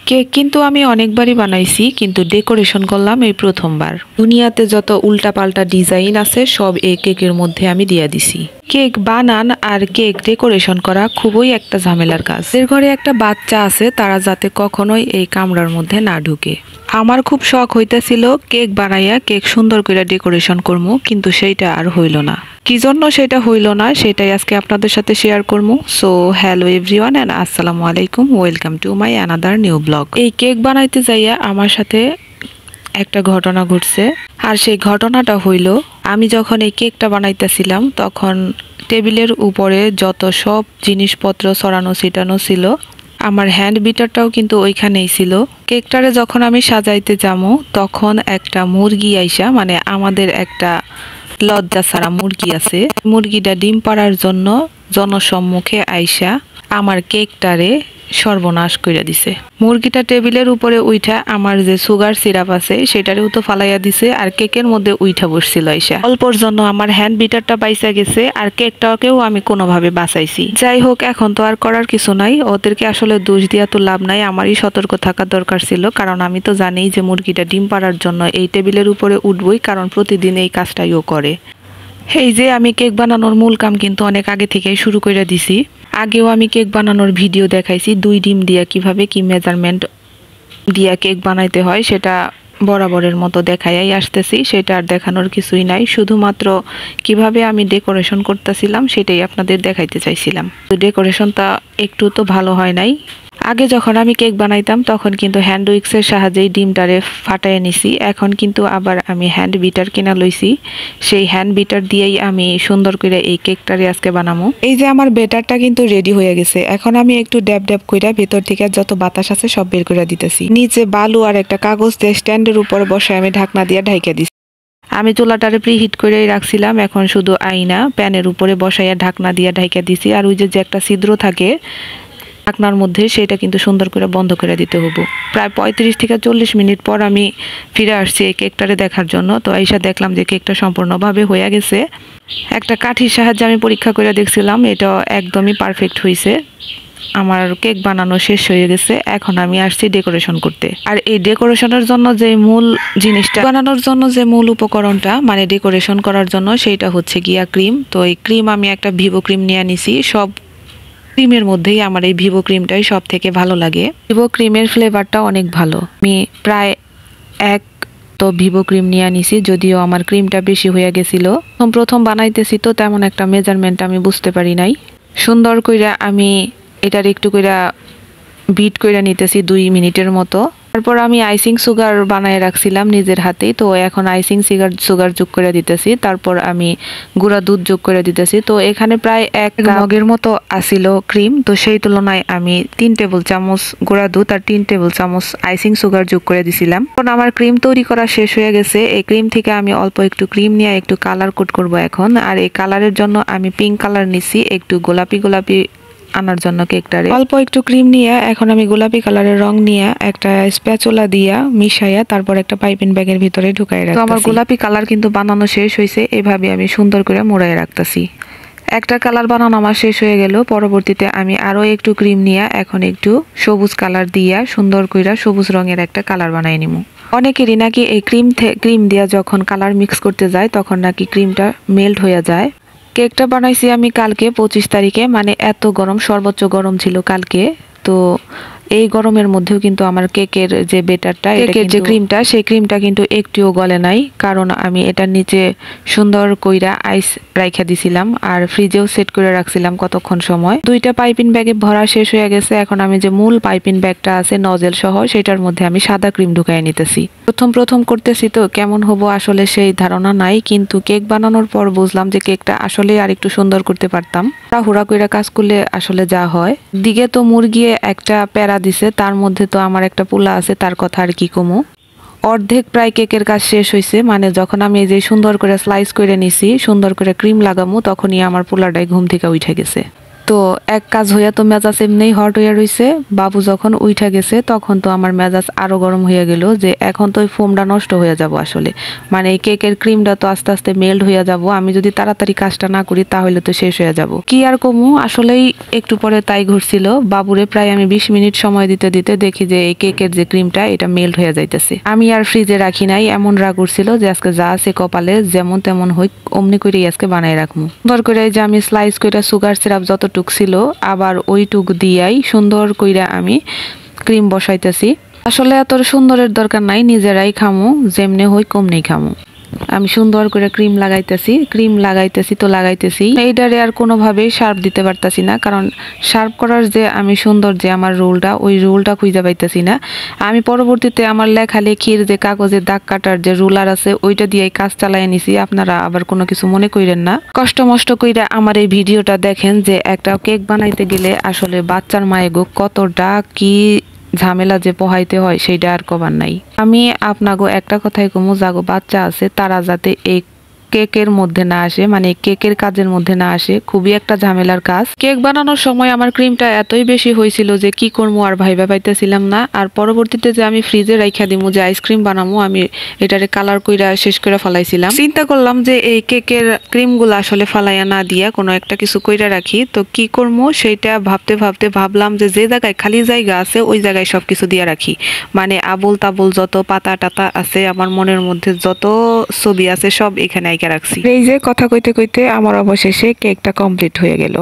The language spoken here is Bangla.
কেক কিন্তু আমি অনেকবারই বানাইছি, কিন্তু ডেকোরেশন করলাম এই প্রথমবার। দুনিয়াতে যত উল্টাপাল্টা ডিজাইন আছে সব এই কেকের মধ্যে আমি দিয়ে দিছি। কেক বানান আর কেক ডেকোরেশন করা খুবই একটা ঝামেলার কাজ। এর ঘরে একটা বাচ্চা আছে, তারা যাতে কখনোই এই কামরার মধ্যে না ঢুকে। আমার খুব শখ হইতেছিল কেক বানাইয়া কেক সুন্দর করে ডেকোরেশন করবো, কিন্তু সেইটা আর হইল না। কি জন্য সেটা হইল না সেটাই আজকে আপনাদের সাথে শেয়ার করবো। সো হ্যালো এভরিওয়ান এন্ড আসসালামু আলাইকুম, welcome to my another new blog. এই কেক বানাইতে যাইয়া আমার সাথে একটা ঘটনা ঘটছে, আর সেই ঘটনাটা হইল আমি যখন এই কেকটা বানাইতেছিলাম তখন টেবিলের উপরে যত সব জিনিসপত্র ছড়ানো ছিটানো ছিল, আমার হ্যান্ড বিটারটাও কিন্তু ওইখানেই ছিল। কেকটারে যখন আমি সাজাইতে যাবো তখন একটা মুরগি আইসা, মানে আমাদের একটা লজ্জা ছাড়া মুরগি আছে, মুরগিটা ডিম পাড়ার জন্য জনসম্মুখে আইসা আমার কেকটারে সর্বনাশ কইরা দিছে। মুরগিটা টেবিলের উপরে উইঠা আমার যে সুগার সিরাপ আছে সেটারেও তো ফালাইয়া দিছে, আর কেকের মধ্যে উইঠা বসছিল আইসা। অল্পর জন্য আমার হ্যান্ড বিটারটা বাইসা গেছে, আর কেকটাকেও আমি কোনোভাবে বাঁচাইছি। যাই হোক, এখন তো আর করার কিছু নাই, ওদেরকে আসলে দোষ দিয়া তো লাভ নাই, আমারই সতর্ক থাকার দরকার ছিল, কারণ আমি তো জানি যে মুরগিটা ডিম পাড়ার জন্য এই টেবিলের উপরে উঠবই, কারণ প্রতিদিন এই কাজটাই ও করে। এই যে আমি কেক বানানোর মূল কাম কিন্তু অনেক আগে থেকেই শুরু করে দিছি। আগেও আমি কেক বানানোর ভিডিও দেখাইছি, 2 ডিম দিয়া কিভাবে কি মেজারমেন্ট দিয়া কেক বানাইতে হয় সেটা বরাবরের মতো দেখাইয়াই আসতেছি। সেটা আর দেখানোর কিছুই নাই, শুধুমাত্র কিভাবে আমি ডেকোরেশন করতেছিলাম সেটাই আপনাদের দেখাইতে চাইছিলাম। তো ডেকোরেশনটা একটু তো ভালো হয় নাই। আগে যখন আমি কেক বানাইতাম তখন কিন্তু হ্যান্ড উইক্সের সাহায্যেই ডিমটারে ফাটাইয়া নিছি, এখন কিন্তু আবার আমি হ্যান্ড বিটার কিনা লইছি। সেই হ্যান্ড বিটার দিয়েই আমি সুন্দর করে এই কেকটারে আজকে বানাবো। এই যে আমার বেটারটা কিন্তু রেডি হয়ে গেছে, এখন আমি একটু ড্যাব ড্যাব কইরা ভেতর থেকে যত বাতাস আছে সব বের করে দিতেছি। নিচে বালু আর একটা কাগজ দিয়ে স্ট্যান্ডের উপর বসে আমি ঢাকনা দিয়ে ঢাইকা দিছি। আমি চুলাটারে প্রিহিট করেই রাখছিলাম, এখন শুধু আইনা প্যানের উপরে বসাইয়া ঢাকনা দিয়ে ঢাইকা দিছি। আর ওই যে একটা ছিদ্র থাকে ঢাকনার মধ্যে সেটা কিন্তু সুন্দর করে বন্ধ করে দিতে হবে। প্রায় 35 থেকে 40 মিনিট পর আমি ফিরে আসছি এই কেকটারে দেখার জন্য। তো এসে দেখলাম যে কেকটা সম্পূর্ণভাবে হয়ে গেছে। একটা কাঠির সাহায্যে আমি পরীক্ষা করে দেখছিলাম, এটা একদমই পারফেক্ট হয়েছে। আমার কেক বানানো শেষ হয়ে গেছে, এখন আমি আসছি ডেকোরেশন করতে। আর এই ডেকোরেশনের জন্য যে মূল জিনিসটা বানানোর জন্য যে মূল উপকরণটা মানে ডেকোরেশন করার জন্য সেইটা হচ্ছে গিয়া ক্রিম। তো এই ক্রিম আমি একটা ভিভো ক্রিম নিয়ে নিছি। সব ক্রিমের মধ্যেই আমার এই ভিভো ক্রিমটাই সব থেকে ভালো লাগে। ভিভো ক্রিমের ফ্লেভারটা অনেক ভালো। আমি প্রায় এক তো ভিভো ক্রিম নিয়ে নিছি, যদিও আমার ক্রিমটা বেশি হয়ে গেছিল। প্রথম বানাইতেছি তো তেমন একটা মেজারমেন্ট আমি বুঝতে পারি নাই। সুন্দর কইরা আমি এটার একটু কইরা বিট কইরা নিতেছি 2 মিনিটের মতো। তারপর আমি আইসিং সুগার বানায় রাখছিলাম নিজের হাতেই, তো এখন আইসিং সুগার যোগ করে দিতেছি। তারপর আমি গুঁড়া দুধ যোগ করে দিতেছি। তো এখানে প্রায় 1 মগের মতো আসিল ক্রিম, তো সেই তুলনায় আমি 3 টেবিল চামচ গুঁড়া দুধ আর 3 টেবিল চামচ আইসিং সুগার যোগ করে দিছিলাম। এখন আমার ক্রিম তৈরি করা শেষ হয়ে গেছে। এই ক্রিম থেকে আমি অল্প একটু ক্রিম নিয়ে একটু কালার কোট করব এখন। আর এই কালারের জন্য আমি পিঙ্ক কালার নিছি, একটু গোলাপি গোলাপি আনার জন্য কেকটারে। অল্প একটু ক্রিম নিয়ে এখন আমি গোলাপি কালারের রং নিয়ে একটা স্প্যাচুলা দিয়া মিশাইয়া তারপর একটা পাইপিং ব্যাগের ভিতরে ঢুকাই রাখতেছি। তো আমার গোলাপি কালার কিন্তু বানানো শেষ হয়েছে, এভাবে আমি সুন্দর করে মোড়াই রাখতেছি। একটা কালার বানানো আমার শেষ হয়ে গেল। পরবর্তীতে আমি আরো একটু ক্রিম নিয়ে এখন একটু সবুজ কালার দিয়া সুন্দর করে সবুজ রঙের একটা কালার বানাই নিব। অনেকেরই নাকি এই ক্রিম দিয়া যখন কালার মিক্স করতে যায় তখন নাকি ক্রিমটা মেল্ট হয়ে যায়। কেকটা বানাইছি আমি কালকে 25 তারিখে, মানে এত গরম, সর্বোচ্চ গরম ছিল কালকে। তো এই গরমের মধ্যেও কিন্তু আমার কেকের যে বেটারটা, কেকের যে ক্রিমটা, সেই ক্রিমটা কিন্তু একটুও গলে নাই, কারণ আমি এটার নিচে সুন্দর কইরা আইস রাইখা দিছিলাম আর ফ্রিজেও সেট করে রাখছিলাম কতক্ষণ সময়। 2টা পাইপিং ব্যাগে ভরা শেষ হয়ে গেছে। এখন আমি যে মূল পাইপিং ব্যাগটা আছে নজেল সহ সেটার মধ্যে আমি সাদা ক্রিম ঢুকাই নিতেছি। প্রথম করতেছি তো কেমন হবো আসলে সেই ধারণা নাই, কিন্তু কেক বানানোর পর বুঝলাম যে কেকটা আসলে আর একটু সুন্দর করতে পারতাম। হুড়া কইরা কাজ করলে আসলে যা হয়। দিকে তো মুরগি একটা প্যারা দিছে, তার মধ্যে তো আমার একটা পোলা আছে, তার কথা আর কি কমু। অর্ধেক প্রায় কেকের কাজ শেষ হয়েছে, মানে যখন আমি এই যে সুন্দর করে স্লাইস করে নিছি, সুন্দর করে ক্রিম লাগামু, তখনই আমার পোলাটাই ঘুম থেকে উঠে গেছে। তো এক কাজ হইয়া তো মেজাজ এমনিই হট হইয়া রইছে। বাবু যখন উইঠা গেছে তখন তো আমার মেজাজ আরো গরম হইয়া গেল যে এখন তো ওই ফোমটা নষ্ট হইয়া যাব আসলে, মানে এই কেকের ক্রিমটা তো আস্তে আস্তে মেল্ট হইয়া যাব, আমি যদি তাড়াতাড়ি কাজটা না করি তাহলে তো শেষ হইয়া যাব। কি আর কমু, আসলেই একটু পরে তাই ঘুরছিল। বাবুরে প্রায় আমি 20 মিনিট সময় দিতে দিতে দেখি যে এই কেকের যে ক্রিমটা এটা মেল্ট হইয়া যাইতেছে। আমি আর ফ্রিজে রাখি নাই, এমন রাগ উঠছিল যে আজকে যা আছে কপালে যেমন তেমন হই অমনি করেই আজকে বানাই রাখবো। সুন্দর করে যে আমি স্লাইস করে সুগার সিরাপ যতটুক ছিল আবার ওইটুক দিয়াই সুন্দর কইরা আমি ক্রিম বসাইতেছি। আসলে এত সুন্দরের দরকার নাই, নিজেরাই খামু, যেমনে হই কমনেই খামু। আমি সুন্দর করে ক্রিম লাগাইতেছি তো লাগাইতেছি, এইটারে আর কোনোভাবেই শার্প দিতে পারতাছি না, কারণ শার্প করার যে আমি সুন্দর যে আমার রোলটা ওই রোলটা খুঁজে পাইতেছি না। আমি পরবর্তীতে আমার লেখালেখির যে কাগজের দাগ কাটার যে রুলার আছে ওইটা দিয়ে কাজ চালাই নিছি। আপনারা আবার কোনো কিছু মনে কইরেন না, কষ্ট মষ্ট কইরা আমার এই ভিডিওটা দেখেন যে একটা কেক বানাইতে গেলে আসলে বাচ্চার মায়ে গো কতটা কি ঝামেলা যে পোহাইতে হয় সেইটা আর কবার নাই। আমি আপনাগো একটা কথাই কমু, যাগো বাচ্চা আছে তারা যাতে এই কেকের মধ্যে না আসে, মানে কেকের কাজের মধ্যে না আসে, খুবই একটা ঝামেলার কাজ। কেক বানানোর সময় আমার ক্রিমটা এতই বেশি হয়েছিল যে কি করবো আর ভাইবা পাইতেছিলাম না। আর পরবর্তীতে যে আমি ফ্রিজে রাইখা দিমু যে আইসক্রিম বানামু, আমি এটারে কালার কইরা শেষ করে ফেলাইছিলাম। চিন্তা করলাম যে এই কেকের ক্রিমগুলো আসলে ফালাইয়া না দিয়া কোনো একটা কিছু কইরা রাখি, তো কি করবো সেইটা ভাবতে ভাবতে ভাবলাম যে যে জায়গায় খালি জায়গা আছে ওই জায়গায় সবকিছু দিয়া রাখি, মানে আবল তাবল যত পাতা টাতা আছে আমার মনের মধ্যে যত ছবি আছে সব এখানে আইকা রাখছি। এই যে কথা কইতে কইতে আমার অবশেষে কেকটা কমপ্লিট হয়ে গেল।